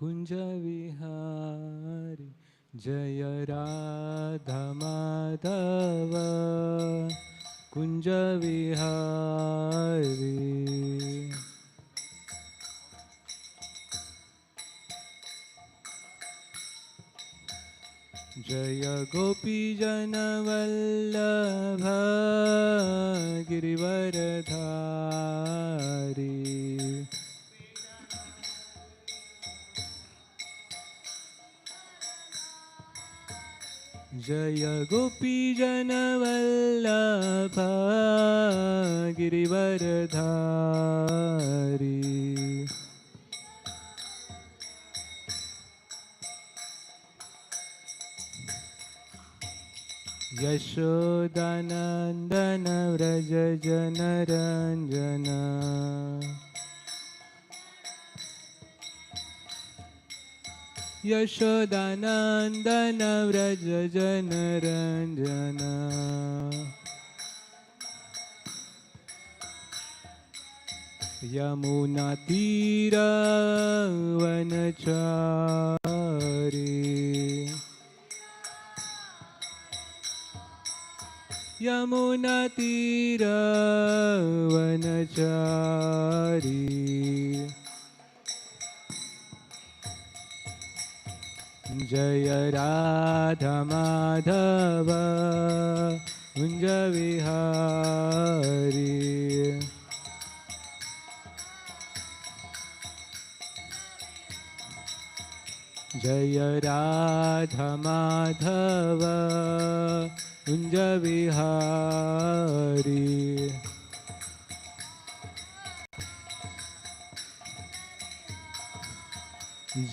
कुंज विहारी जय राधा माधव कुंज विहारी। जय गोपी जन वल्लभ गिरिवरधारी। जय गोपी जन वल्लभ गिरिवरधारी। यशोदानंदन व्रज जनरंजन। यशोदानंदन व्रज जनरंजन। यमुना तीर वनचारी। यमुना तीर वनचारी। जय राधा माधव कुंज विहारी। जय राधा माधव कुंज विहारी।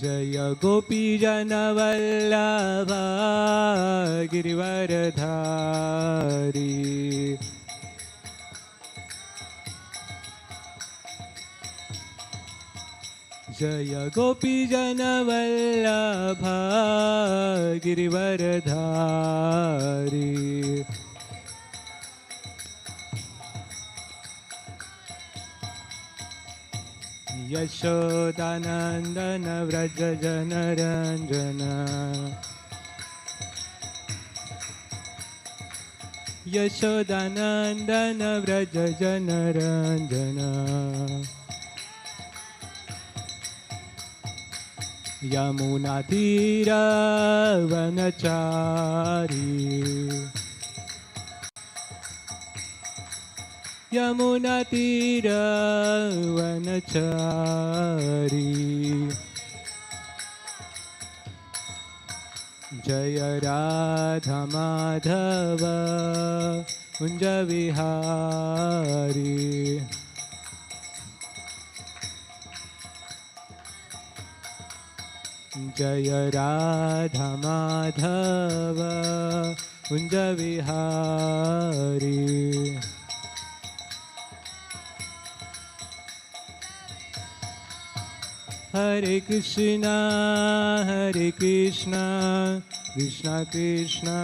जय गोपी जन वल्लभ गिरिवरधारी। जय गोपी जन वल्लभ गिरिवरधारी। यशोदानंदन व्रज जनरंजन। यशोदानंदन व्रज जनरंजन। यमुना तीर वनचारी। यमुना तीर वनचारी। जय राधा माधव कुंज विहारी। जय राधा माधव कुंज विहारी। हरे कृष्णा कृष्णा कृष्णा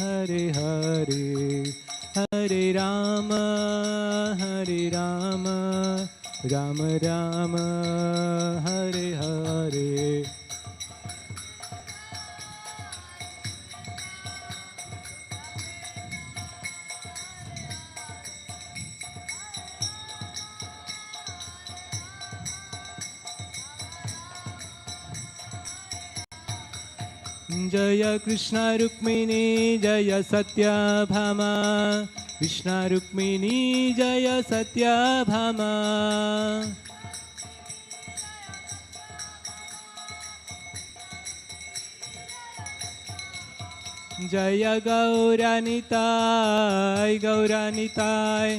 हरे हरे। हरे राम राम राम हरे हरे। जय कृष्ण रुक्मिणी जय सत्यभामा। कृष्ण रुक्मिणी जय सत्यभामा। जय गौरानिताय गौरानिताय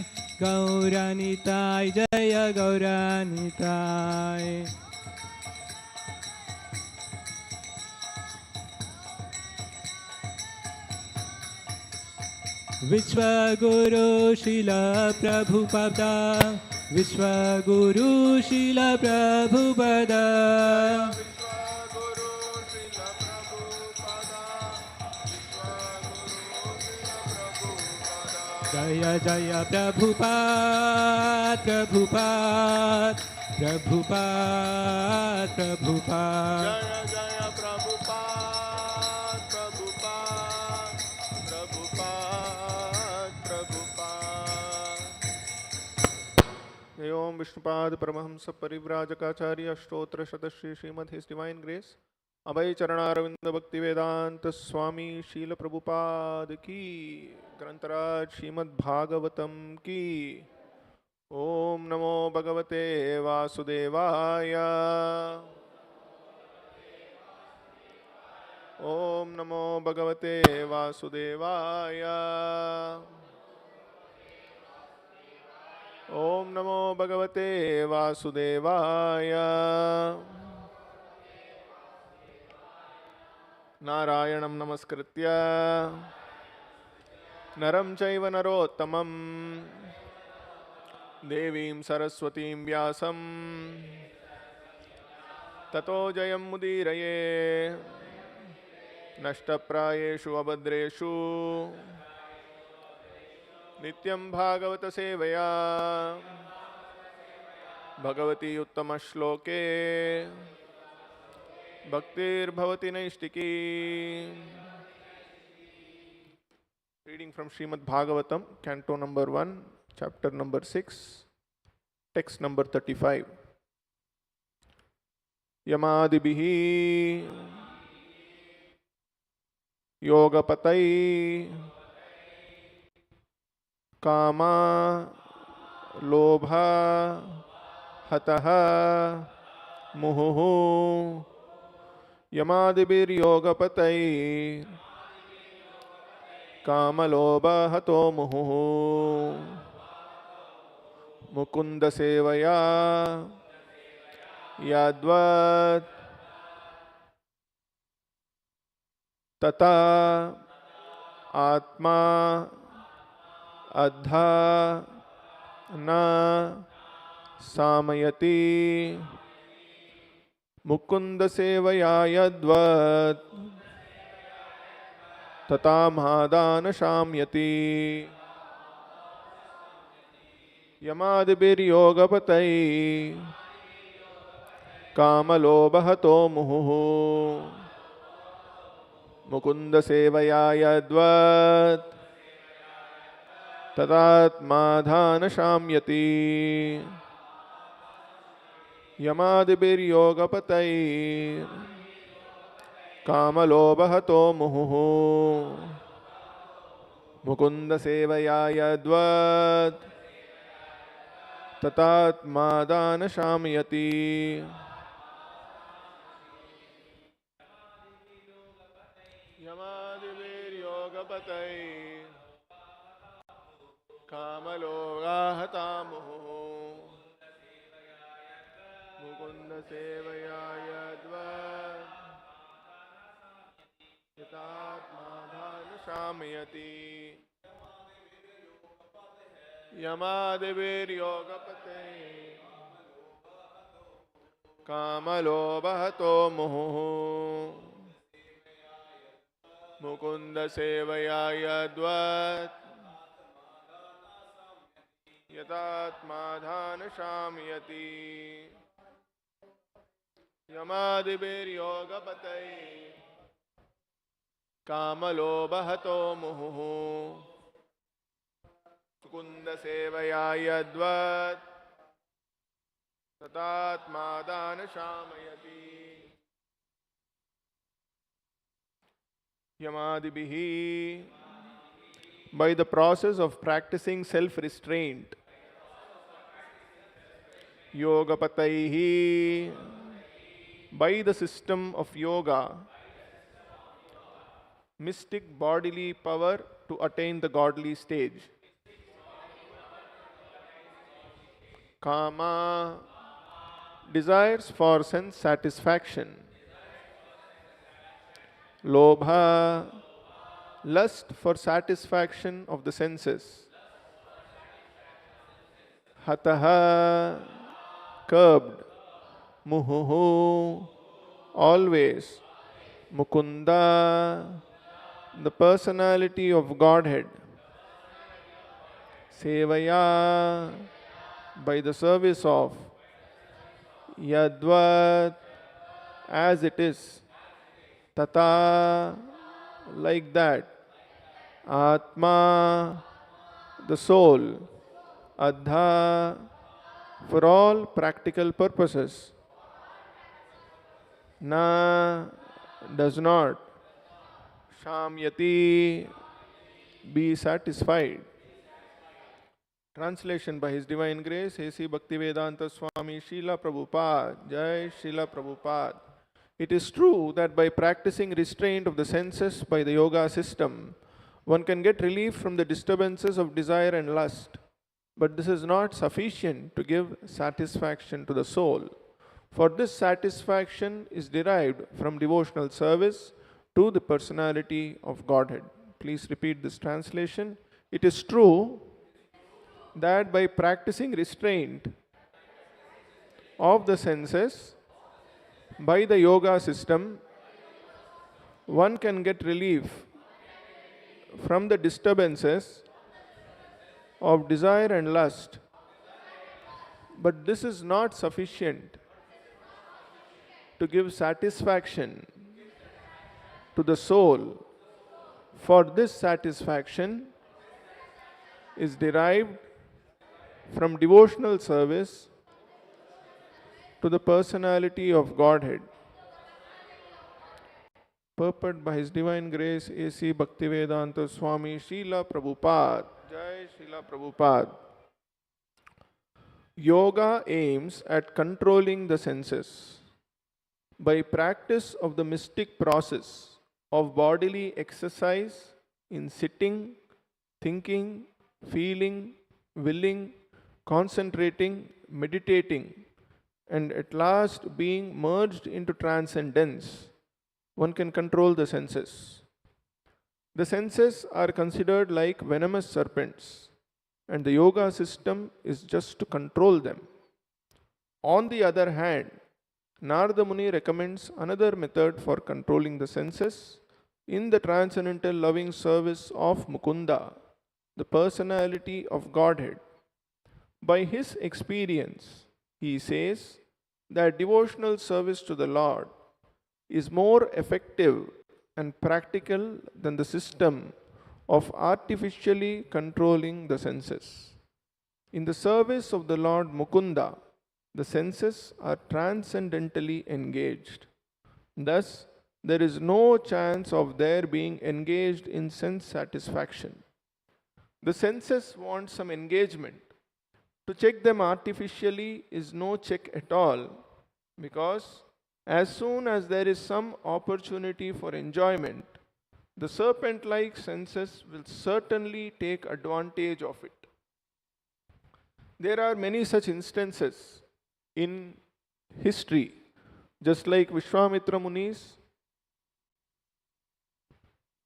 गौरानिताय जय गौरानिताय। विश्वगुरु शिल प्रभुपदा। विश्वगुरु शिल प्रभुपदा। जय जय Prabhupada Prabhupada Prabhupada, Prabhupada. Jaya Jaya Prabhupada, Prabhupada, Prabhupada, Prabhupada. Jai Om Vishnupad Paramahamsa Parivrajakacarya Shtotra Shadashri Srimad His Divine Grace Abhay Charanaravindra Bhakti Vedanta Swami Srila Prabhupada Ki Grantaraj Srimad-Bhagavatam Ki Om Namo Bhagavate Vasudevaya Om Namo Bhagavate Vasudevaya Om Namo Bhagavate Vasudevaya Narayanam Namaskritya Naram Chaiva Narottamam Devim Saraswatim Vyasam Tato Jayam Mudiraye Nashtaprayeshu Abhadreshu Nityam Bhagavata Sevaya Bhagavati Uttama Shloke Bhaktir Bhavati Naistiki. Reading from Srimad-Bhagavatam, Canto number 1, Chapter number 6, Text number 35. Yamadibihi Yogapatai Kama Lobha Hataha Muhuhu Yamadibir Yogapatai Kama Lobha Hato Muhuhu Mukunda Sevaya Yadvat Tata Atma Adha Na Samayati Mukunda Sevaya Yadvat Tata Mahadana Shamyati Yamadibir Yogapatai Kamalobhato Muhuhu Mukunda Sevaya Yadvat Tatatmadhana Shamyati Yamadibir Yogapatai Kamalobhato Muhuhu Mukunda Sevaya Yadvat Tatatmadana Shamyati Yamadivir Yogapatai Kamalogahatamuhu Mukunda Sevaya Yadvat Tatatmadana Shamyati Yamadivir Yogapatai Kamalobhato Muhuhu Mukunda Sevaya Yadvat Yatatmadhana Shamyati Yamadibir Yogapatai Kamalobhato Muhuhu Mukunda Sevaya Yadvat Tatatmadana Shamayati Yamadibihi. By the process of practicing self-restraint, Yogapataihi, by the system of yoga, mystic bodily power to attain the godly stage. Kama, desires for sense satisfaction. Lobha, lust for satisfaction of the senses. Hataha, curbed. Muhuhu, always. Mukunda, the personality of Godhead. Sevaya, by the service of. yadvat, as it is, tata, like that, atma, the soul, adha, for all practical purposes, na, does not, shamyati, be satisfied. Translation by His Divine Grace, A.C. Bhaktivedanta Swami Srila Prabhupada, Jai Srila Prabhupada. It is true that by practicing restraint of the senses by the yoga system, one can get relief from the disturbances of desire and lust. But this is not sufficient to give satisfaction to the soul. For this satisfaction is derived from devotional service to the personality of Godhead. Please repeat this translation. It is true that by practicing restraint of the senses by the yoga system, one can get relief from the disturbances of desire and lust. But this is not sufficient to give satisfaction to the soul. For this satisfaction is derived from devotional service to the personality of Godhead. Purport by His Divine Grace, A.C. Bhaktivedanta Swami Srila Prabhupada. Jai Srila Prabhupada. Yoga aims at controlling the senses. By practice of the mystic process of bodily exercise in sitting, thinking, feeling, willing, concentrating, meditating, and at last being merged into transcendence, one can control the senses. The senses are considered like venomous serpents, and the yoga system is just to control them. On the other hand, Narada Muni recommends another method for controlling the senses in the transcendental loving service of Mukunda, the personality of Godhead. By his experience, he says that devotional service to the Lord is more effective and practical than the system of artificially controlling the senses. In the service of the Lord Mukunda, the senses are transcendentally engaged. Thus, there is no chance of their being engaged in sense satisfaction. The senses want some engagement. To check them artificially is no check at all, because as soon as there is some opportunity for enjoyment, the serpent-like senses will certainly take advantage of it. There are many such instances in history, just like Vishwamitra Muni's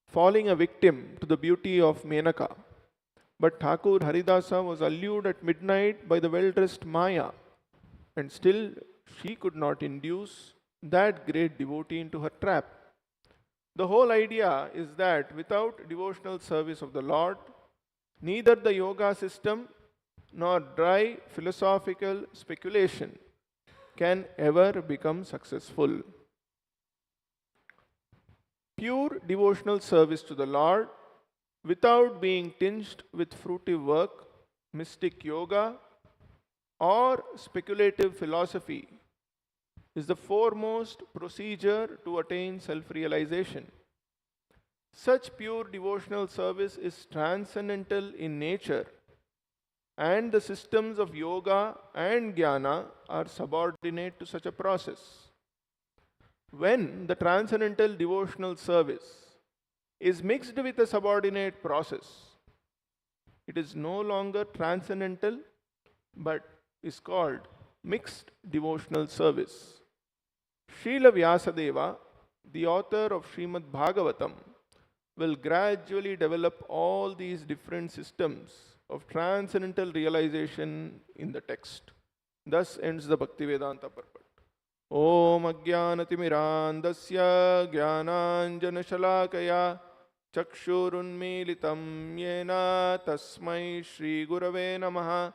falling a victim to the beauty of Menaka. But Thakur Haridasa was allured at midnight by the well-dressed Maya, and still she could not induce that great devotee into her trap. The whole idea is that without devotional service of the Lord, neither the yoga system nor dry philosophical speculation can ever become successful. Pure devotional service to the Lord, without being tinged with fruitive work, mystic yoga, or speculative philosophy, is the foremost procedure to attain self-realization. Such pure devotional service is transcendental in nature, and the systems of yoga and jnana are subordinate to such a process. When the transcendental devotional service is mixed with a subordinate process, it is no longer transcendental but is called mixed devotional service. Srila Vyasadeva, the author of Srimad-Bhagavatam, will gradually develop all these different systems of transcendental realization in the text. Thus ends the Bhaktivedanta purport. Om Ajnanatimirandasya Jnananjanashalakaya Chakshurunmilitam Yena Tasmai Shri Gurave Namaha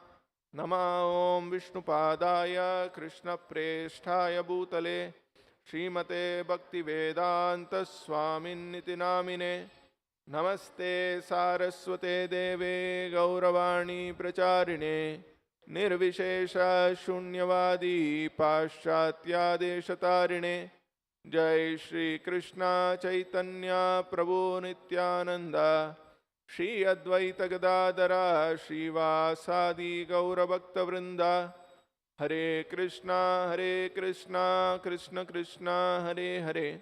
Nama Om Vishnupadaya Krishna Preshthaya Bhutale Srimate Bhakti Vedanta Swamin Niti Namine Namaste Saraswate Deve Gauravani Pracharine Nirvishesha Shunyavadi Paschatya Deshatarine Jai Shri Krishna Chaitanya Prabhu Nityananda Shri Advaita Gadadara Shri Vasadi Gaura Bhakta Vrinda Hare Krishna Krishna Krishna Hare Hare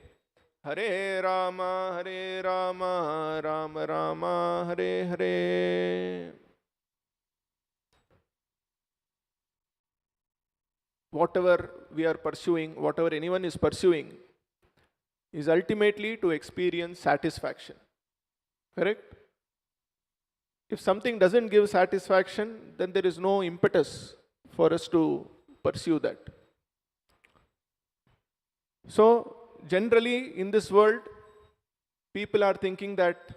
Hare Rama Rama Rama Hare Hare. Whatever we are pursuing, whatever anyone is pursuing, is ultimately to experience satisfaction. Correct? If something doesn't give satisfaction, then there is no impetus for us to pursue that. So, generally in this world, people are thinking that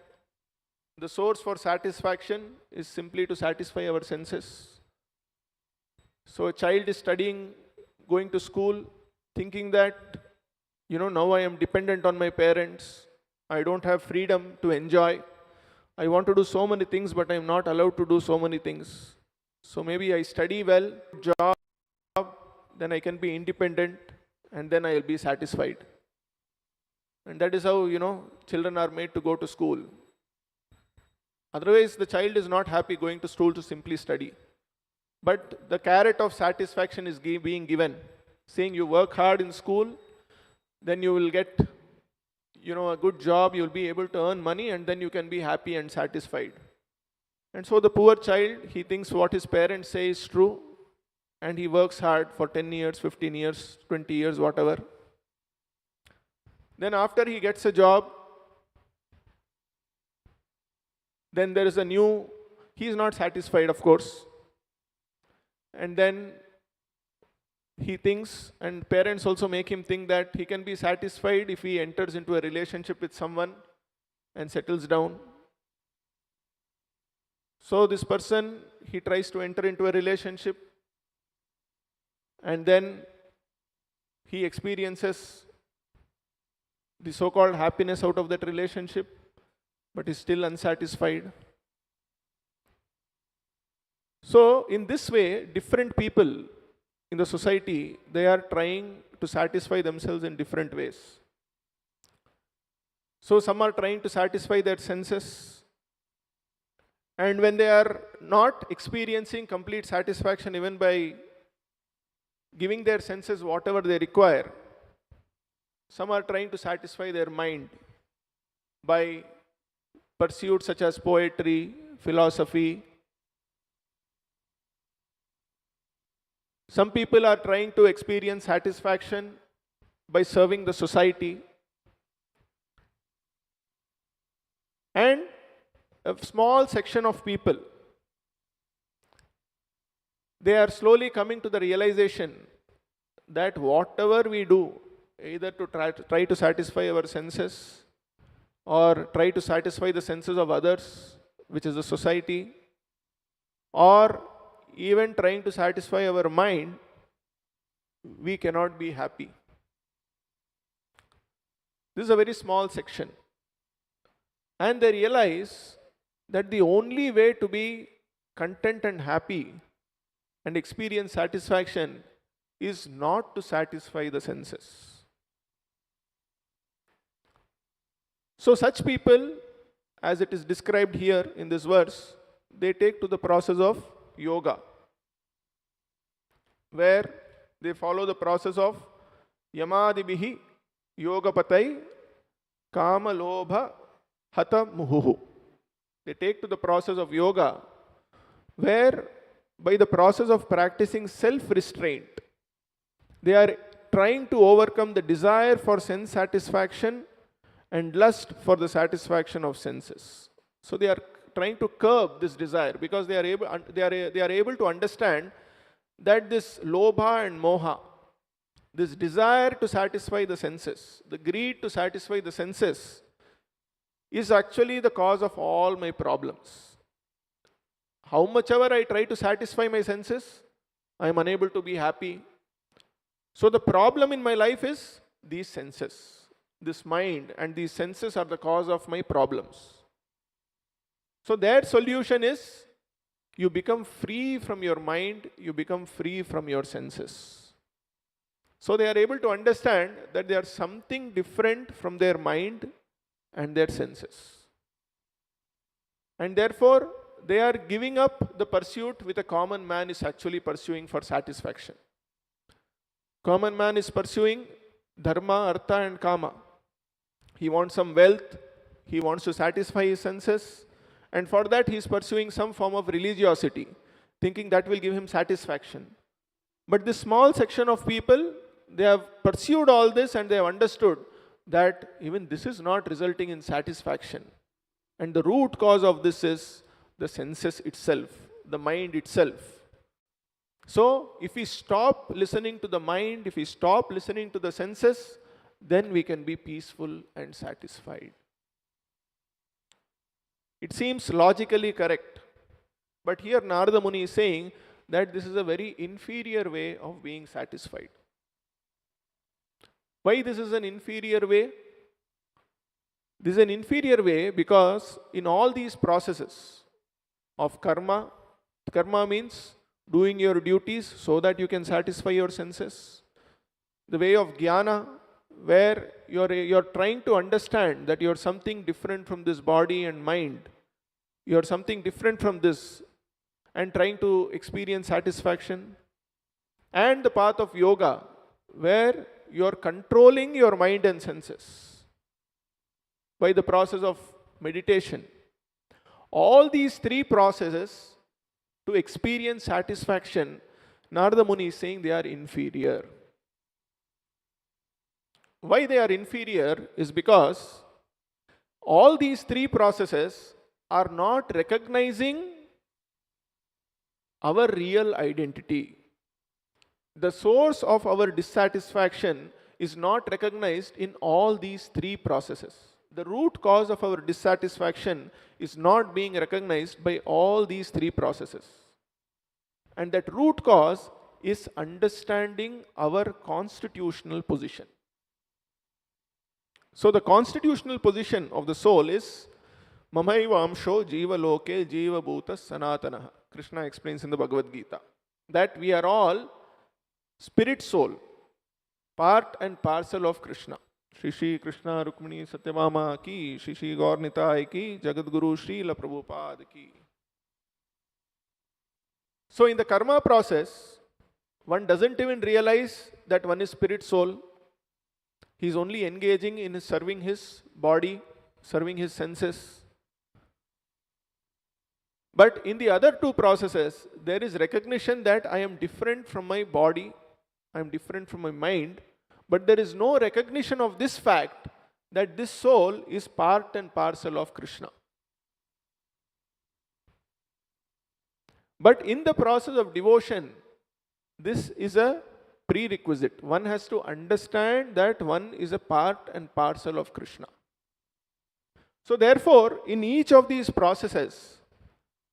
the source for satisfaction is simply to satisfy our senses. So, a child is studying, going to school, thinking that, now I am dependent on my parents, I don't have freedom to enjoy. I want to do so many things, but I am not allowed to do so many things. So maybe I study well, job, then I can be independent, and then I will be satisfied. And that is how, children are made to go to school. Otherwise, the child is not happy going to school to simply study. But the carrot of satisfaction is being given, saying you work hard in school, then you will get a good job, you will be able to earn money, and then you can be happy and satisfied. And so the poor child, he thinks what his parents say is true, and he works hard for 10 years, 15 years, 20 years, whatever. Then after he gets a job, then there is he is not satisfied, of course. And then he thinks, and parents also make him think that he can be satisfied if he enters into a relationship with someone and settles down. So this person, he tries to enter into a relationship, and then he experiences the so-called happiness out of that relationship, but is still unsatisfied. So in this way, different people in the society, they are trying to satisfy themselves in different ways. So some are trying to satisfy their senses, and when they are not experiencing complete satisfaction even by giving their senses whatever they require, some are trying to satisfy their mind by pursuits such as poetry, philosophy. Some people are trying to experience satisfaction by serving the society. And a small section of people, they are slowly coming to the realization that whatever we do, either to try to satisfy our senses or try to satisfy the senses of others, which is the society, or even trying to satisfy our mind, we cannot be happy. This is a very small section. And they realize that the only way to be content and happy and experience satisfaction is not to satisfy the senses. So such people, as it is described here in this verse, they take to the process of yoga, where they follow the process of Yamadibihi Yoga Patai Kama Lobha Hata Muhuhu. They take to the process of yoga, where by the process of practicing self-restraint, they are trying to overcome the desire for sense satisfaction and lust for the satisfaction of senses. So they are trying to curb this desire, because they are able to understand that this lobha and moha, this desire to satisfy the senses, the greed to satisfy the senses, is actually the cause of all my problems. How much ever I try to satisfy my senses, I am unable to be happy. So the problem in my life is these senses. This mind and these senses are the cause of my problems. So their solution is you become free from your mind, you become free from your senses. So they are able to understand that they are something different from their mind and their senses. And therefore, they are giving up the pursuit which a common man is actually pursuing for satisfaction. Common man is pursuing dharma, artha and kama. He wants some wealth, he wants to satisfy his senses, and for that he is pursuing some form of religiosity, thinking that will give him satisfaction. But this small section of people, they have pursued all this and they have understood that even this is not resulting in satisfaction. And the root cause of this is the senses itself, the mind itself. So, if we stop listening to the mind, if we stop listening to the senses, then we can be peaceful and satisfied. It seems logically correct. But here Narada Muni is saying that this is a very inferior way of being satisfied. Why this is an inferior way? This is an inferior way because in all these processes of karma, karma means doing your duties so that you can satisfy your senses. The way of jnana, where you're trying to understand that you're something different from this body and mind. You're something different from this and trying to experience satisfaction. And the path of yoga, where you're controlling your mind and senses by the process of meditation. All these three processes to experience satisfaction, Narada Muni is saying they are inferior. Why they are inferior is because all these three processes are not recognizing our real identity. The source of our dissatisfaction is not recognized in all these three processes. The root cause of our dissatisfaction is not being recognized by all these three processes. And that root cause is understanding our constitutional position. So the constitutional position of the soul is Mamaiva Amsho Jiva Loke Jiva Bhuta Sanatana. Krishna explains in the Bhagavad Gita that we are all spirit soul, part and parcel of Krishna. Shri Shri Krishna Rukmini Satyabhama ki, Shri Shri Gaur Nitai ki, Jagadguru Srila Prabhupada ki. So in the karma process, one doesn't even realize that one is spirit soul. He is only engaging in serving his body, serving his senses. But in the other two processes, there is recognition that I am different from my body, I am different from my mind, but there is no recognition of this fact that this soul is part and parcel of Krishna. But in the process of devotion, this is a prerequisite. One has to understand that one is a part and parcel of Krishna. So therefore, in each of these processes,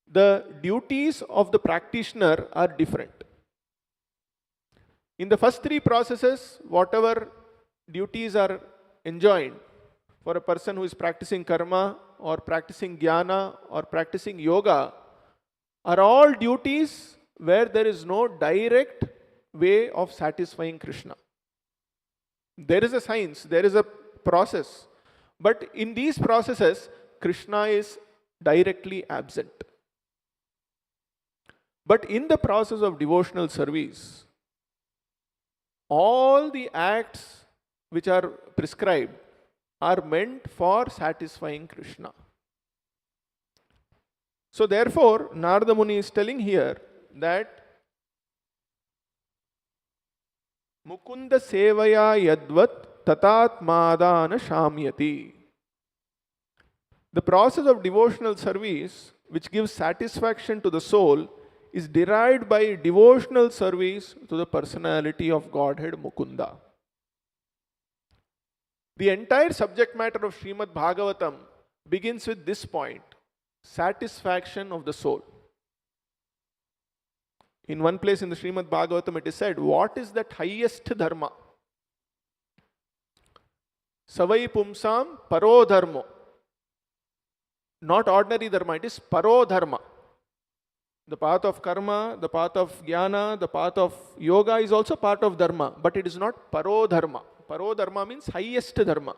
the duties of the practitioner are different. In the first three processes, whatever duties are enjoined for a person who is practicing karma or practicing jnana or practicing yoga are all duties where there is no direct way of satisfying Krishna. There is a science, there is a process, but in these processes, Krishna is directly absent. But in the process of devotional service, all the acts which are prescribed are meant for satisfying Krishna. So therefore, Narada Muni is telling here that Mukunda sevaya yadvat tatatmadana shamyati. The process of devotional service which gives satisfaction to the soul is derived by devotional service to the personality of Godhead Mukunda. The entire subject matter of Srimad-Bhagavatam begins with this point: satisfaction of the soul. In one place in the Srimad-Bhagavatam it is said, what is that highest dharma? Savai pumsam paro dharmo. Not ordinary dharma, it is paro dharma. The path of karma, the path of jnana, the path of yoga is also part of dharma, but it is not paro dharma. Paro dharma means highest dharma.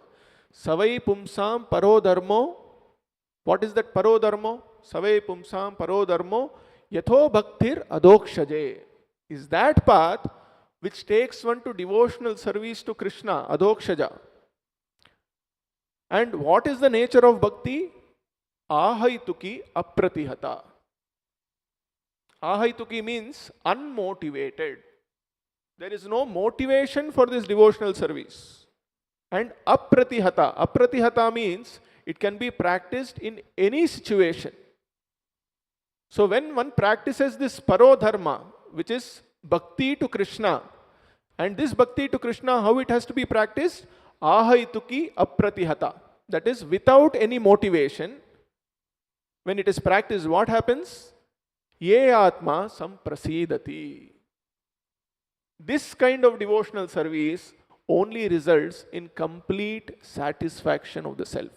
Savai pumsam paro dharmo. What is that paro dharmo? Savai pumsam paro dharmo yatho bhaktir adokshaje. Is that path which takes one to devotional service to Krishna, adokshaja. And what is the nature of bhakti? Ahaituki apratihata. Ahaituki means unmotivated. There is no motivation for this devotional service. And apratihata. Apratihata means it can be practiced in any situation. So when one practices this paro dharma, which is bhakti to Krishna, and this bhakti to Krishna, how it has to be practiced? Ahaituki apratihata. That is without any motivation. When it is practiced, what happens? Ye atma samprasidati. This kind of devotional service only results in complete satisfaction of the self.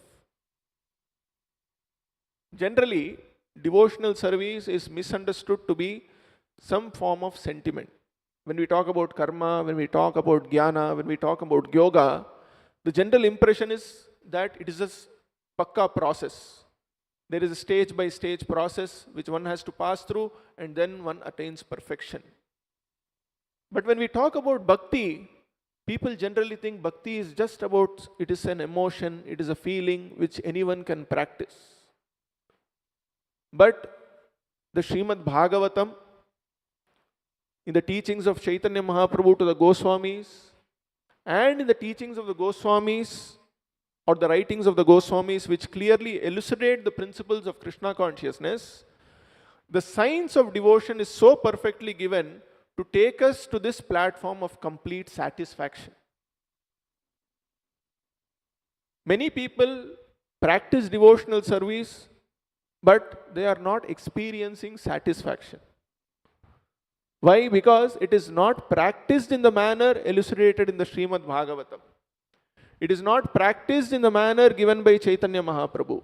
Generally, devotional service is misunderstood to be some form of sentiment. When we talk about karma, when we talk about jnana, when we talk about yoga, the general impression is that it is a pakka process. There is a stage by stage process which one has to pass through and then one attains perfection. But when we talk about bhakti, people generally think bhakti is just about, it is an emotion, it is a feeling which anyone can practice. But the Srimad-Bhagavatam, in the teachings of Chaitanya Mahaprabhu to the Goswamis, and in the teachings of the Goswamis, or the writings of the Goswamis, which clearly elucidate the principles of Krishna consciousness, the science of devotion is so perfectly given to take us to this platform of complete satisfaction. Many people practice devotional service, but they are not experiencing satisfaction. Why? Because it is not practiced in the manner elucidated in the Srimad-Bhagavatam. It is not practiced in the manner given by Chaitanya Mahaprabhu.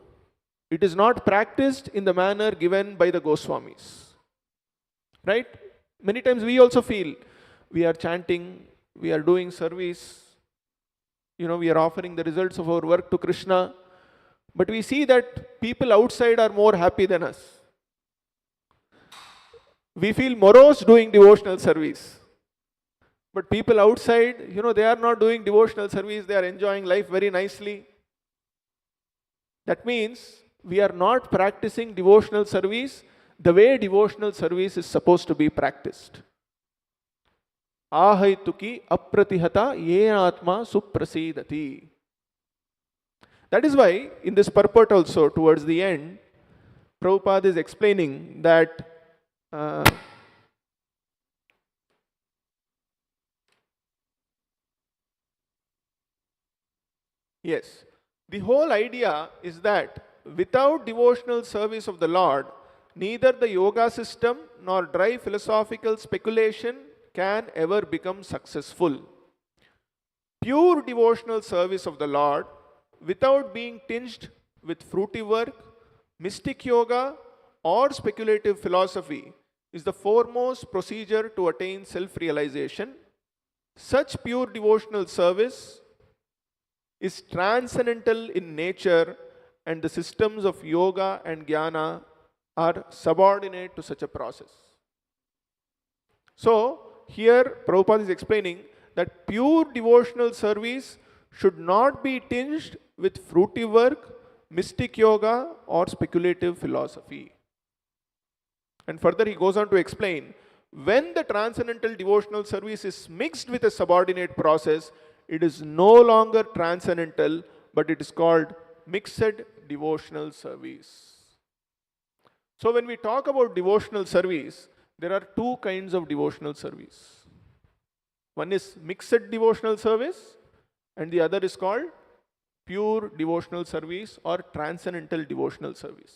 It is not practiced in the manner given by the Goswamis. Right? Many times we also feel we are chanting, we are doing service, we are offering the results of our work to Krishna, but we see that people outside are more happy than us. We feel morose doing devotional service. But people outside, they are not doing devotional service, they are enjoying life very nicely. That means we are not practicing devotional service the way devotional service is supposed to be practiced. Ahaituki apratihata ye atma suprasidati. That is why in this purport also towards the end, Prabhupada is explaining that yes, the whole idea is that without devotional service of the Lord, neither the yoga system nor dry philosophical speculation can ever become successful. Pure devotional service of the Lord, without being tinged with fruity work, mystic yoga, or speculative philosophy, is the foremost procedure to attain self-realization. Such pure devotional service is transcendental in nature, and the systems of yoga and jnana are subordinate to such a process. So, here Prabhupada is explaining that pure devotional service should not be tinged with fruity work, mystic yoga, or speculative philosophy. And further he goes on to explain, when the transcendental devotional service is mixed with a subordinate process, it is no longer transcendental, but it is called mixed devotional service. So when we talk about devotional service, there are two kinds of devotional service. One is mixed devotional service, and the other is called pure devotional service or transcendental devotional service.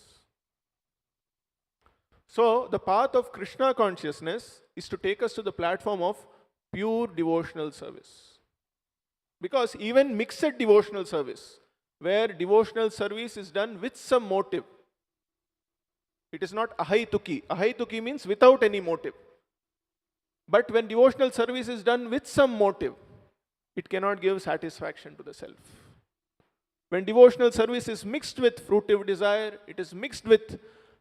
So the path of Krishna consciousness is to take us to the platform of pure devotional service. Because even mixed devotional service, where devotional service is done with some motive, it is not ahaituki. Ahaituki means without any motive. But when devotional service is done with some motive, it cannot give satisfaction to the self. When devotional service is mixed with fruitive desire, it is mixed with,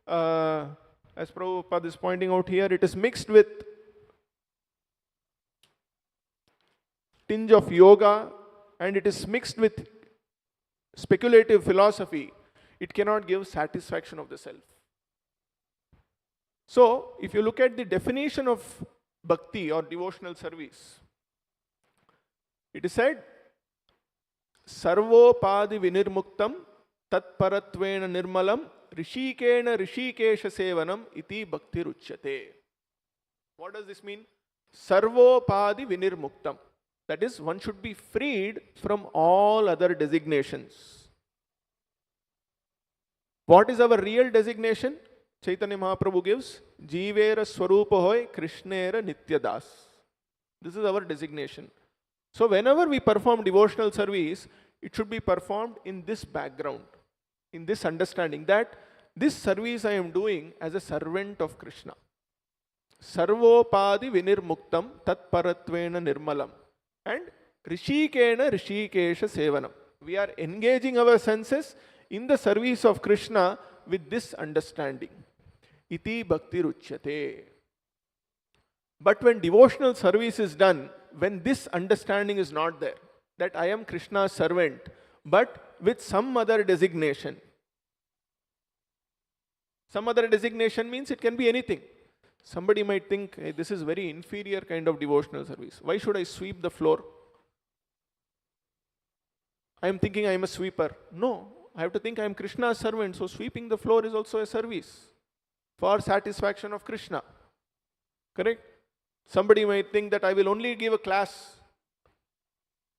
as Prabhupada is pointing out here, it is mixed with tinge of yoga, and it is mixed with speculative philosophy, it cannot give satisfaction of the self. So, if you look at the definition of bhakti or devotional service, it is said, Sarvopadi vinirmuktam tatparatvena nirmalam rishikena rishikesha sevanam iti bhakti ruchyate. What does this mean? Sarvopadi vinirmuktam. That is, one should be freed from all other designations. What is our real designation? Chaitanya Mahaprabhu gives, Jivera Swarupa Hoy Krishnera Nityadas. This is our designation. So whenever we perform devotional service, it should be performed in this background, in this understanding that this service I am doing as a servant of Krishna. Sarvopadi vinirmuktam tatparatvena nirmalam. And Rishikena Rishikesha Sevanam. We are engaging our senses in the service of Krishna with this understanding. Iti bhakti ruchyate. But when devotional service is done, when this understanding is not there, that I am Krishna's servant, but with some other designation. Some other designation means it can be anything. Somebody might think, hey, this is very inferior kind of devotional service. Why should I sweep the floor? I am thinking I am a sweeper. No, I have to think I am Krishna's servant. So sweeping the floor is also a service for satisfaction of Krishna. Correct? Somebody might think that I will only give a class,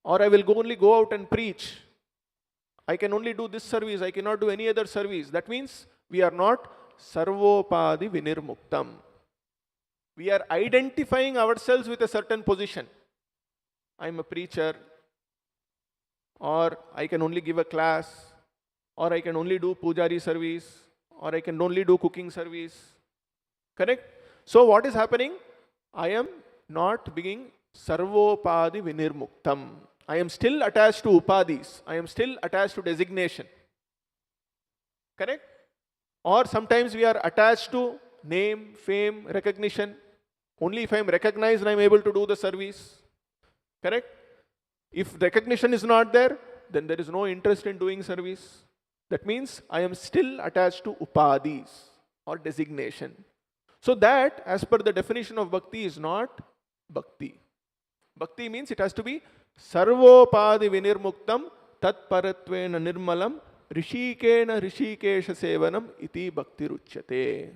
or I will only go out and preach. I can only do this service. I cannot do any other service. That means we are not sarvopadi vinirmuktam. We are identifying ourselves with a certain position. I am a preacher, or I can only give a class, or I can only do pujari service, or I can only do cooking service. Correct? So what is happening? I am not being sarvopadi vinirmuktam. I am still attached to upadis. I am still attached to designation. Correct? Or sometimes we are attached to name, fame, recognition. Only if I am recognized I am able to do the service. Correct? If recognition is not there, then there is no interest in doing service. That means I am still attached to upadis or designation. So that, as per the definition of bhakti, is not bhakti. Bhakti means it has to be sarvopadi vinirmuktam tatparatvena nirmalam rishikena rishikesha sevanam iti bhakti ruchyate.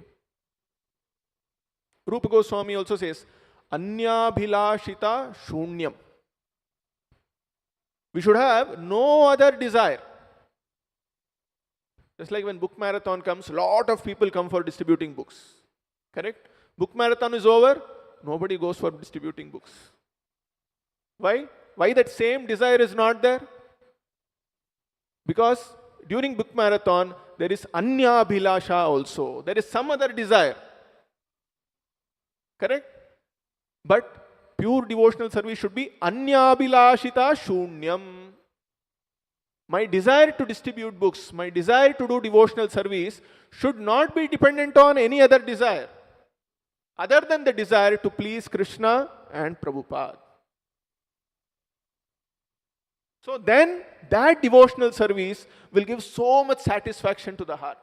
Rupa Goswami also says, anyabhilashita shunyam. We should have no other desire. Just like when book marathon comes, lot of people come for distributing books. Correct? Book marathon is over, nobody goes for distributing books. Why? Why that same desire is not there? Because during book marathon, there is anyabhilasha also. There is some other desire. Correct? But pure devotional service should be anyabhilashita shunyam. My desire to distribute books, my desire to do devotional service should not be dependent on any other desire other than the desire to please Krishna and Prabhupada. So then that devotional service will give so much satisfaction to the heart.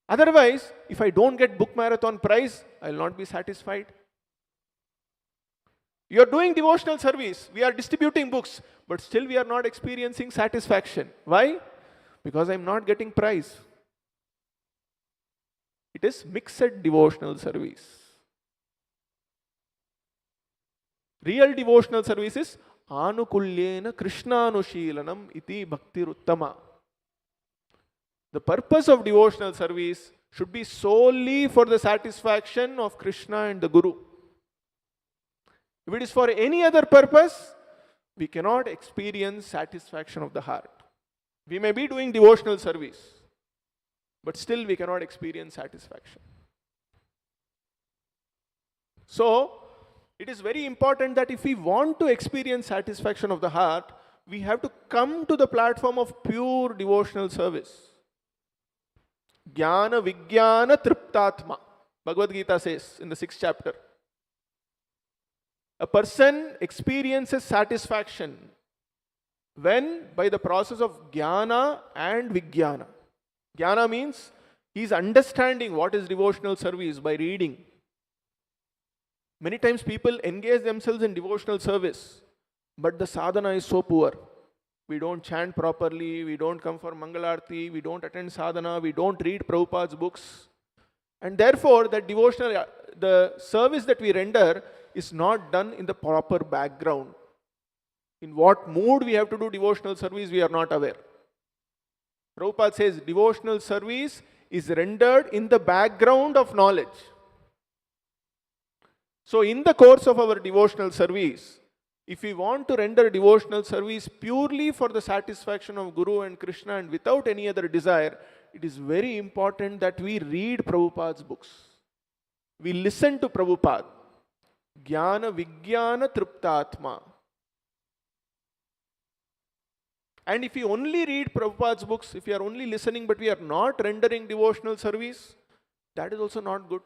Otherwise, if I don't get book marathon prize, I will not be satisfied. You are doing devotional service, we are distributing books, but still we are not experiencing satisfaction. Why? Because I am not getting prize. It is mixed devotional service. Real devotional service is anukulyena krishnanushilanam iti bhakti ruttama. The purpose of devotional service should be solely for the satisfaction of Krishna and the Guru. If it is for any other purpose, we cannot experience satisfaction of the heart. We may be doing devotional service, but still we cannot experience satisfaction. So, it is very important that if we want to experience satisfaction of the heart, we have to come to the platform of pure devotional service. Jnana Vijnana Triptatma. Bhagavad Gita says in the 6th chapter. A person experiences satisfaction when by the process of jnana and vijnana. Jnana means he is understanding what is devotional service by reading. Many times people engage themselves in devotional service, but the sadhana is so poor. We don't chant properly, we don't come for Mangalarti, we don't attend sadhana, we don't read Prabhupada's books. And therefore, the service that we render is not done in the proper background. In what mood we have to do devotional service, we are not aware. Prabhupada says devotional service is rendered in the background of knowledge. So in the course of our devotional service, if we want to render devotional service purely for the satisfaction of Guru and Krishna and without any other desire, it is very important that we read Prabhupada's books. We listen to Prabhupada. Jnana Vijnana Triptatma. And if we only read Prabhupada's books, if we are only listening but we are not rendering devotional service, that is also not good.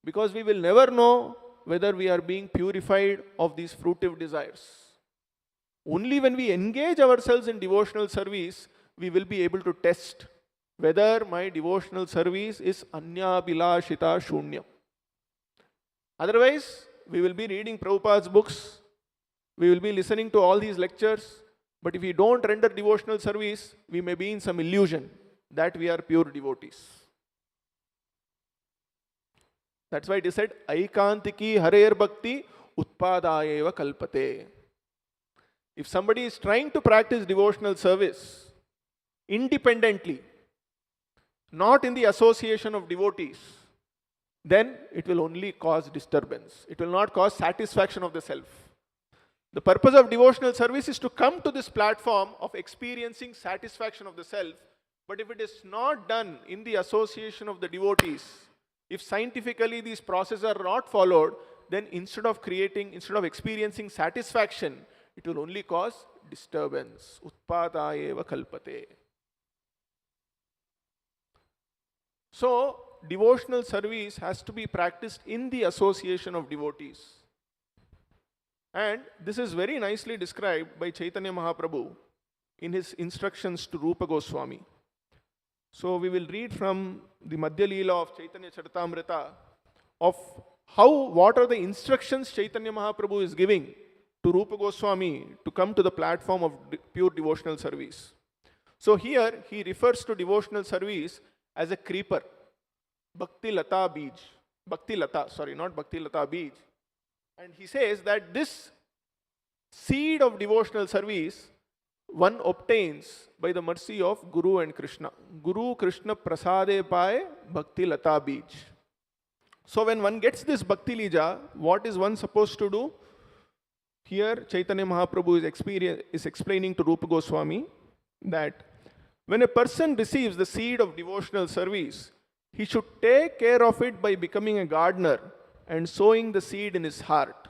Because we will never know whether we are being purified of these fruitive desires. Only when we engage ourselves in devotional service, we will be able to test whether my devotional service is Anyabhilashita Shunyam. Otherwise, we will be reading Prabhupada's books, we will be listening to all these lectures, but if we don't render devotional service, we may be in some illusion that we are pure devotees. That's why it is said, Aikantiki Harer Bhakti Utpadayeva Kalpate. If somebody is trying to practice devotional service independently, not in the association of devotees, then it will only cause disturbance. It will not cause satisfaction of the self. The purpose of devotional service is to come to this platform of experiencing satisfaction of the self, but if it is not done in the association of the devotees, if scientifically these processes are not followed, then instead of experiencing satisfaction, it will only cause disturbance. Utpadayeva kalpate. So, devotional service has to be practiced in the association of devotees. And this is very nicely described by Chaitanya Mahaprabhu in his instructions to Rupa Goswami. So we will read from the Madhya Leela of Chaitanya Charitamrita of what are the instructions Chaitanya Mahaprabhu is giving to Rupa Goswami to come to the platform of pure devotional service. So here he refers to devotional service as a creeper. Bhakti Lata Bij. Bhakti Lata, sorry, not Bhakti Lata Bij. And he says that this seed of devotional service one obtains by the mercy of Guru and Krishna. Guru Krishna Prasade Paye Bhakti Lata Bij. So when one gets this Bhakti Lija, what is one supposed to do? Here Chaitanya Mahaprabhu is explaining to Rupa Goswami that when a person receives the seed of devotional service, he should take care of it by becoming a gardener and sowing the seed in his heart.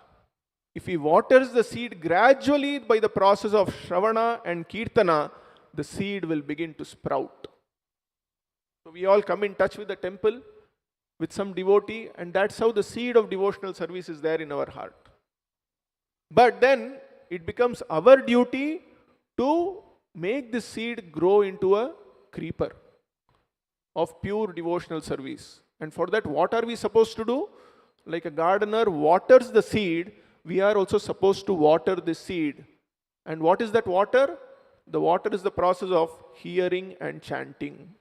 If he waters the seed gradually by the process of Shravana and Kirtana, the seed will begin to sprout. So we all come in touch with the temple, with some devotee, and that's how the seed of devotional service is there in our heart. But then it becomes our duty to make this seed grow into a creeper of pure devotional service. And for that, what are we supposed to do? Like a gardener waters the seed, we are also supposed to water the seed. And what is that water? The water is the process of hearing and chanting.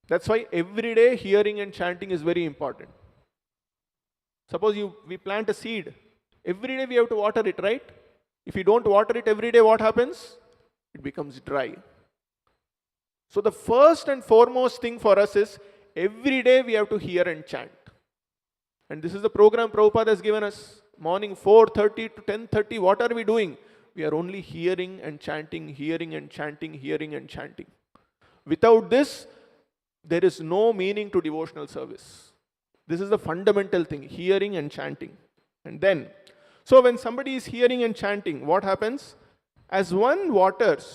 That's why every day hearing and chanting is very important. Suppose we plant a seed. Every day we have to water it, right? If you don't water it every day, what happens? It becomes dry. So the first and foremost thing for us is every day we have to hear and chant. And this is the program Prabhupada has given us. Morning 4:30 to 10:30, what are we doing? We are only hearing and chanting, hearing and chanting, hearing and chanting. Without this, there is no meaning to devotional service. This is the fundamental thing, hearing and chanting. And then, so when somebody is hearing and chanting, what happens? As one waters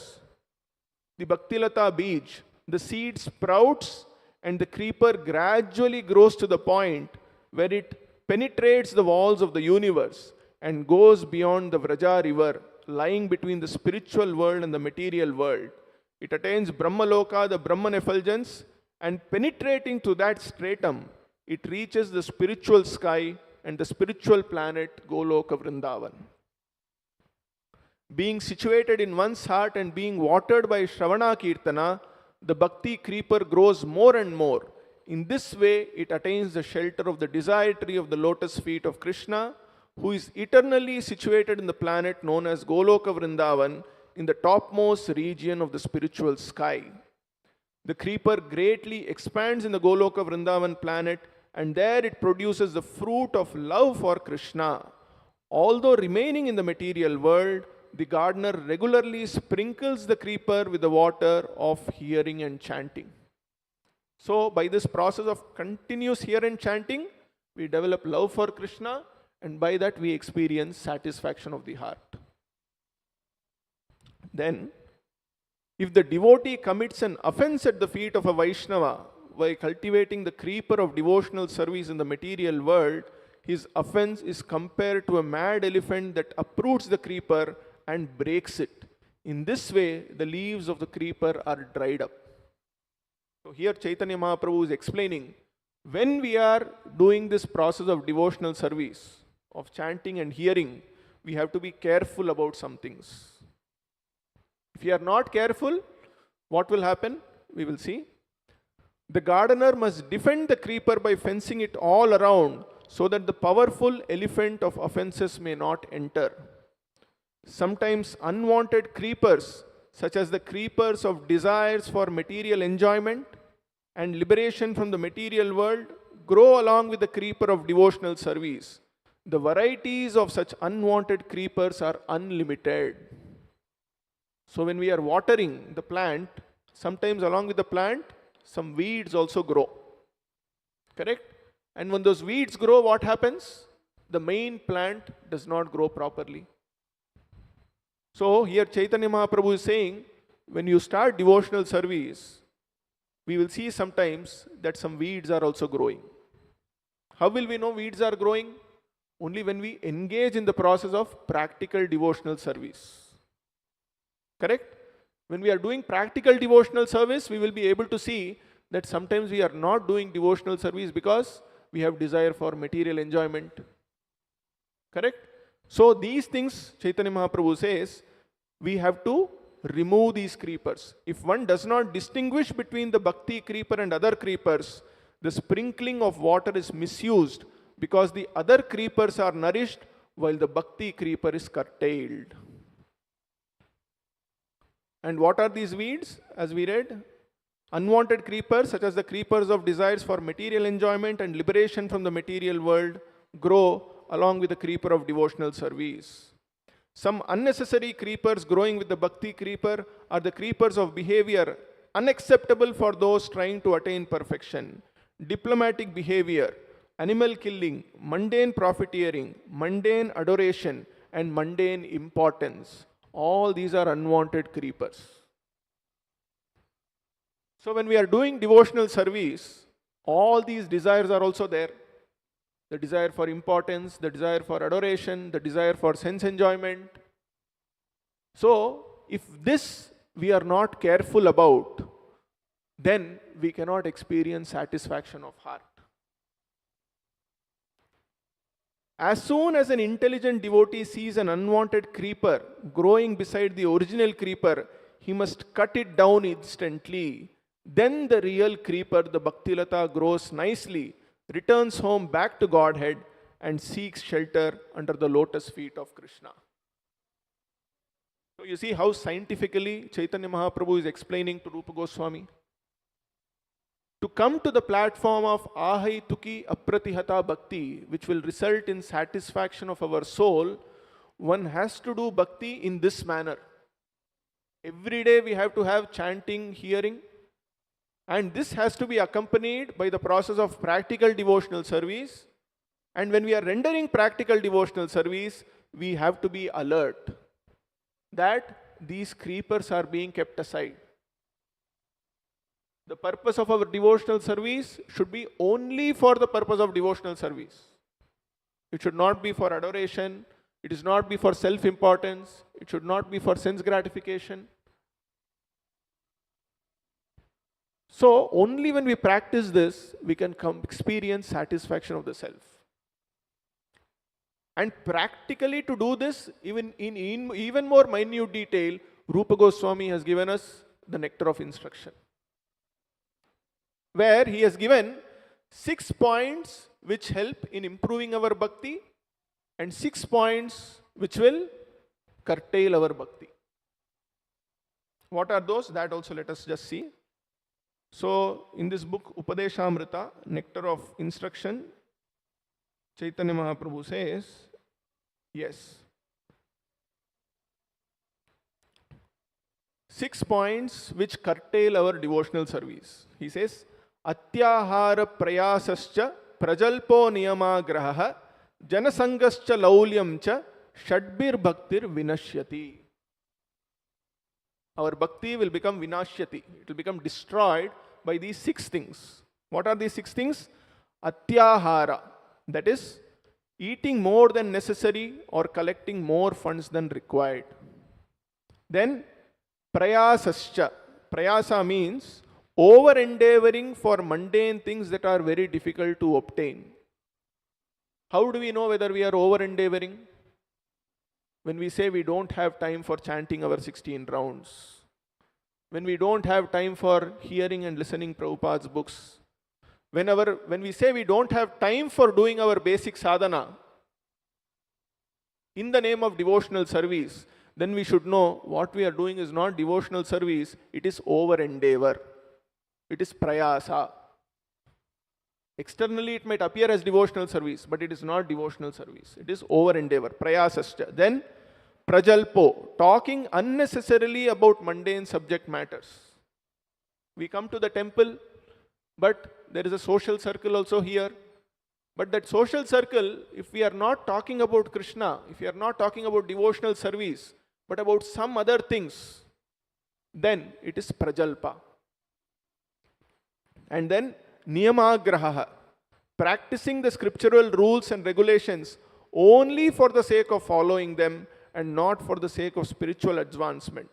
the Bhaktilata beej, the seed sprouts and the creeper gradually grows to the point where it penetrates the walls of the universe and goes beyond the Vraja river, lying between the spiritual world and the material world. It attains Brahmaloka, the Brahman effulgence, and penetrating to that stratum, it reaches the spiritual sky and the spiritual planet Goloka Vrindavan. Being situated in one's heart and being watered by Shravana Kirtana, the Bhakti creeper grows more and more. In this way, it attains the shelter of the desire tree of the lotus feet of Krishna, who is eternally situated in the planet known as Goloka Vrindavan, in the topmost region of the spiritual sky. The creeper greatly expands in the Goloka Vrindavan planet, and there it produces the fruit of love for Krishna. Although remaining in the material world, the gardener regularly sprinkles the creeper with the water of hearing and chanting. So, by this process of continuous hear and chanting, we develop love for Krishna, and by that we experience satisfaction of the heart. Then, if the devotee commits an offense at the feet of a Vaishnava by cultivating the creeper of devotional service in the material world, his offense is compared to a mad elephant that uproots the creeper and breaks it. In this way, the leaves of the creeper are dried up. So here Chaitanya Mahaprabhu is explaining, when we are doing this process of devotional service, of chanting and hearing, we have to be careful about some things. If you are not careful, what will happen? We will see. The gardener must defend the creeper by fencing it all around so that the powerful elephant of offenses may not enter. Sometimes unwanted creepers, such as the creepers of desires for material enjoyment and liberation from the material world, grow along with the creeper of devotional service. The varieties of such unwanted creepers are unlimited. So when we are watering the plant, sometimes along with the plant, some weeds also grow. Correct? And when those weeds grow, what happens? The main plant does not grow properly. So here Chaitanya Mahaprabhu is saying, when you start devotional service, we will see sometimes that some weeds are also growing. How will we know weeds are growing? Only when we engage in the process of practical devotional service. Correct? When we are doing practical devotional service, we will be able to see that sometimes we are not doing devotional service because we have desire for material enjoyment. Correct? So these things, Chaitanya Mahaprabhu says, we have to remove these creepers. If one does not distinguish between the bhakti creeper and other creepers, the sprinkling of water is misused because the other creepers are nourished while the bhakti creeper is curtailed. And what are these weeds? As we read, unwanted creepers, such as the creepers of desires for material enjoyment and liberation from the material world, grow along with the creeper of devotional service. Some unnecessary creepers growing with the bhakti creeper are the creepers of behavior unacceptable for those trying to attain perfection. Diplomatic behavior, animal killing, mundane profiteering, mundane adoration, and mundane importance. All these are unwanted creepers. So when we are doing devotional service, all these desires are also there. The desire for importance, the desire for adoration, the desire for sense enjoyment. So, if this we are not careful about, then we cannot experience satisfaction of heart. As soon as an intelligent devotee sees an unwanted creeper growing beside the original creeper, he must cut it down instantly. Then the real creeper, the Bhaktilata, grows nicely, returns home back to Godhead, and seeks shelter under the lotus feet of Krishna. So So you see how scientifically Chaitanya Mahaprabhu is explaining to Rupa Goswami. To come to the platform of Ahaituki Apratihata Bhakti, which will result in satisfaction of our soul, one has to do bhakti in this manner. Every day we have to have chanting, hearing, and this has to be accompanied by the process of practical devotional service. And when we are rendering practical devotional service, we have to be alert that these creepers are being kept aside. The purpose of our devotional service should be only for the purpose of devotional service. It should not be for adoration. It is not be for self-importance. It should not be for sense gratification. So only when we practice this, we can experience satisfaction of the self. And practically to do this, even in even more minute detail, Rupa Goswami has given us the nectar of instruction, where he has given 6 points which help in improving our bhakti and 6 points which will curtail our bhakti. What are those? That also let us just see. So in this book Upadeshamrita, Nectar of Instruction, Chaitanya Mahaprabhu says, yes, 6 points which curtail our devotional service. He says, Atyahara prayasascha prajalpo niyamagraha janasangascha laulyamcha shadbir bhaktir vinashyati. Our bhakti will become vinashyati. It will become destroyed by these 6 things. What are these 6 things? Atyahara, that is, eating more than necessary or collecting more funds than required. Then, prayasascha. Prayasa means over-endeavoring for mundane things that are very difficult to obtain. How do we know whether we are over-endeavoring? When we say we don't have time for chanting our 16 rounds. When we don't have time for hearing and listening Prabhupada's books. When we say we don't have time for doing our basic sadhana in the name of devotional service, then we should know what we are doing is not devotional service, it is over-endeavor. It is prayasa. Externally it might appear as devotional service, but it is not devotional service. It is over-endeavor, prayasascha. Then prajalpo, talking unnecessarily about mundane subject matters. We come to the temple, but there is a social circle also here. But that social circle, if we are not talking about Krishna, if we are not talking about devotional service, but about some other things, then it is prajalpa. And then niyamagraha, practicing the scriptural rules and regulations only for the sake of following them and not for the sake of spiritual advancement,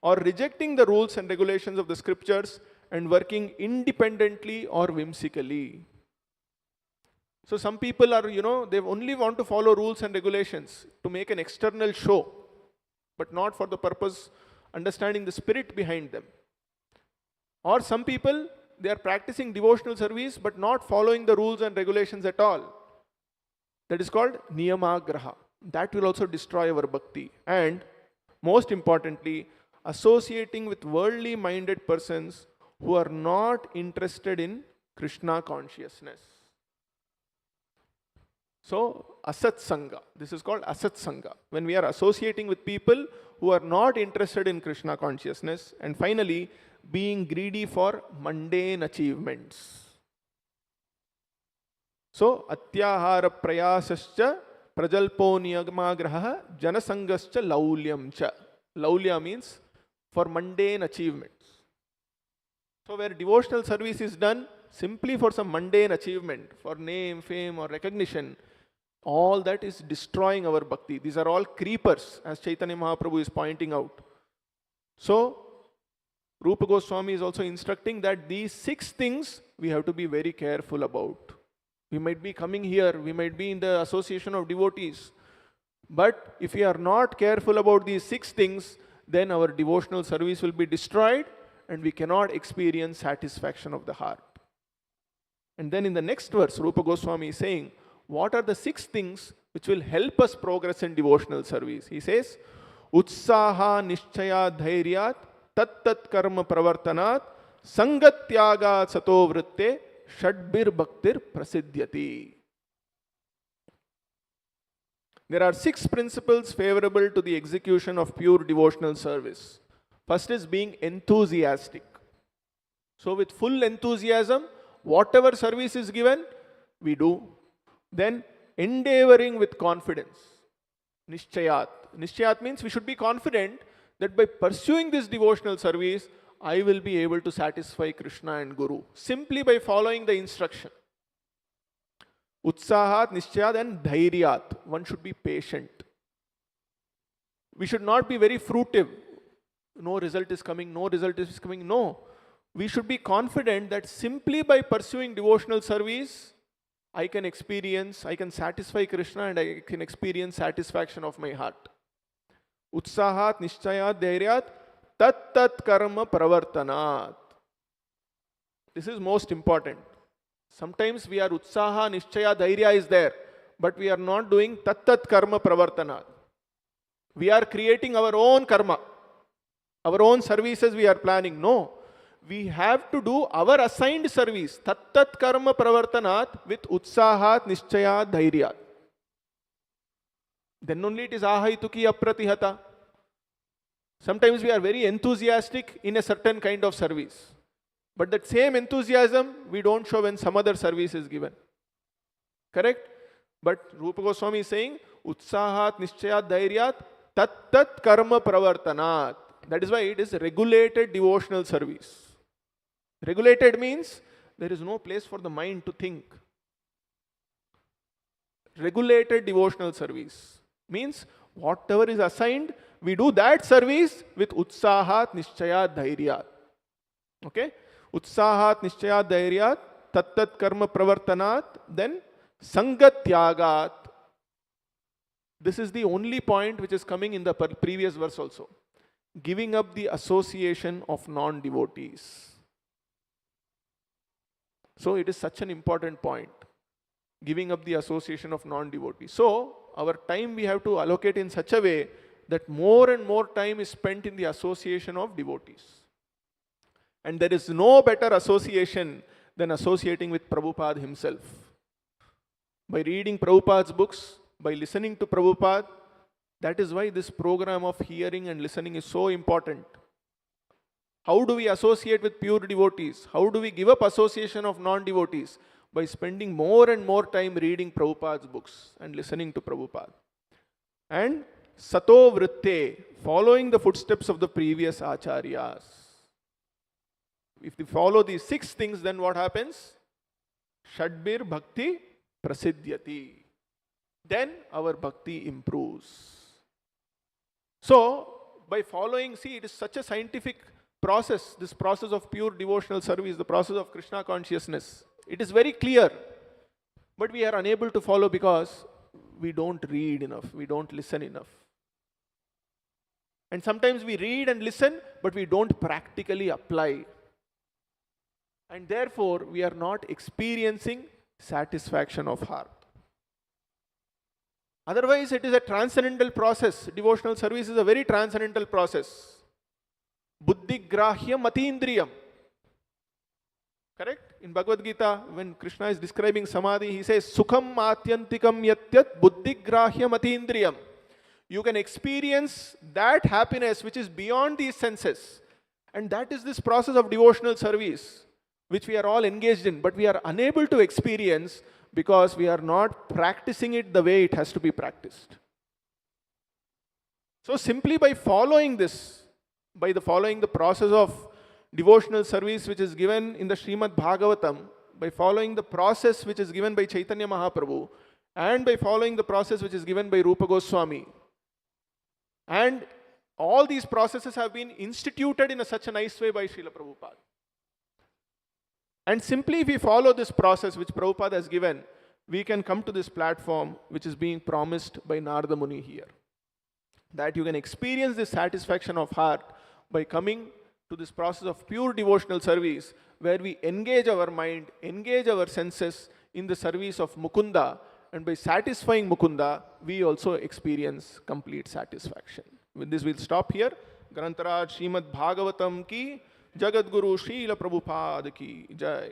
or rejecting the rules and regulations of the scriptures and working independently or whimsically. So some people are, they only want to follow rules and regulations to make an external show, but not for the purpose, understanding the spirit behind them. Or some people, they are practicing devotional service, but not following the rules and regulations at all. That is called niyamagraha. That will also destroy our bhakti. And most importantly, associating with worldly minded persons who are not interested in Krishna consciousness. So, asat sangha. This is called asat sangha. When we are associating with people who are not interested in Krishna consciousness. And finally, being greedy for mundane achievements. So, atyahara prayasascha prajalpo niyamagraha janasangascha laulyamcha. Laulya means for mundane achievements. So where devotional service is done simply for some mundane achievement, for name, fame or recognition, all that is destroying our bhakti. These are all creepers, as Chaitanya Mahaprabhu is pointing out. So Rupa Goswami is also instructing that these 6 things we have to be very careful about. We might be coming here, we might be in the association of devotees, but if we are not careful about these 6 things, then our devotional service will be destroyed and we cannot experience satisfaction of the heart. And then in the next verse, Rupa Goswami is saying, what are the 6 things which will help us progress in devotional service? He says, Utsaha Nishchaya Dhairyat Tat Tat Karma Pravartanat Sangatyaga Sato Vritte Shadbir Bhaktir Prasidhyati. There are 6 principles favorable to the execution of pure devotional service. First is being enthusiastic. So with full enthusiasm, whatever service is given, we do. Then endeavoring with confidence. Nishchayat. Nishchayat means we should be confident that by pursuing this devotional service, I will be able to satisfy Krishna and Guru. Simply by following the instruction. Utsahat, Nishchayat and Dhairyat. One should be patient. We should not be very fruitive. No result is coming, no result is coming. No. We should be confident that simply by pursuing devotional service, I can satisfy Krishna and I can experience satisfaction of my heart. Utsahat, Nishchayat, Dhairyat, Tat Tat Karma Pravartanat. This is most important. Sometimes we are Utsaha, Nishchaya, Dhairya is there, but we are not doing Tat Tat Karma Pravartanat. We are creating our own karma. Our own services we are planning. No. We have to do our assigned service. Tat Tat Karma Pravartanat with Utsahat, Nishchaya, Dhairya. Then only it is Ahaituki Apratihata. Sometimes we are very enthusiastic in a certain kind of service. But that same enthusiasm we don't show when some other service is given. Correct? But Rupa Goswami is saying, Utsahat, Nishchayat, Dhairyat, Tat Tat Karma Pravartanat. That is why it is regulated devotional service. Regulated means there is no place for the mind to think. Regulated devotional service means whatever is assigned, we do that service with Utsahat, Nishchayat, Dhairyat. Okay? Utsahat, Nishchayat, Dhairyat, Tat Tat Karma Pravartanat, then Sangat Tyagat. This is the only point which is coming in the previous verse also. Giving up the association of non-devotees. So it is such an important point. Giving up the association of non-devotees. So our time we have to allocate in such a way that more and more time is spent in the association of devotees. And there is no better association than associating with Prabhupada himself. By reading Prabhupada's books, by listening to Prabhupada, that is why this program of hearing and listening is so important. How do we associate with pure devotees? How do we give up association of non-devotees? By spending more and more time reading Prabhupada's books and listening to Prabhupada. And Sato Vritte, following the footsteps of the previous Acharyas. If we follow these 6 things, then what happens? Shadbir Bhakti Prasidhyati. Then our bhakti improves. So, by following, see, it is such a scientific process, this process of pure devotional service, the process of Krishna consciousness. It is very clear, but we are unable to follow because we don't read enough, we don't listen enough. And sometimes we read and listen, but we don't practically apply. And therefore, we are not experiencing satisfaction of heart. Otherwise, it is a transcendental process. Devotional service is a very transcendental process. Buddhi grahyam atindriyam. Correct? In Bhagavad Gita, when Krishna is describing samadhi, he says, Sukham atyantikam yatyat buddhi grahyam atindriyam. You can experience that happiness which is beyond these senses. And that is this process of devotional service, which we are all engaged in, but we are unable to experience because we are not practicing it the way it has to be practiced. So simply by following this, following the process of devotional service which is given in the Srimad-Bhagavatam, by following the process which is given by Chaitanya Mahaprabhu, and by following the process which is given by Rupa Goswami, and all these processes have been instituted in such a nice way by Srila Prabhupada. And simply if we follow this process which Prabhupada has given, we can come to this platform which is being promised by Narada Muni here. That you can experience this satisfaction of heart by coming to this process of pure devotional service where we engage our mind, engage our senses in the service of Mukunda, and by satisfying Mukunda, we also experience complete satisfaction. With this, we'll stop here. Grantaraj Srimad-Bhagavatam ki, Jagat Guru Srila Prabhupada ki Jai.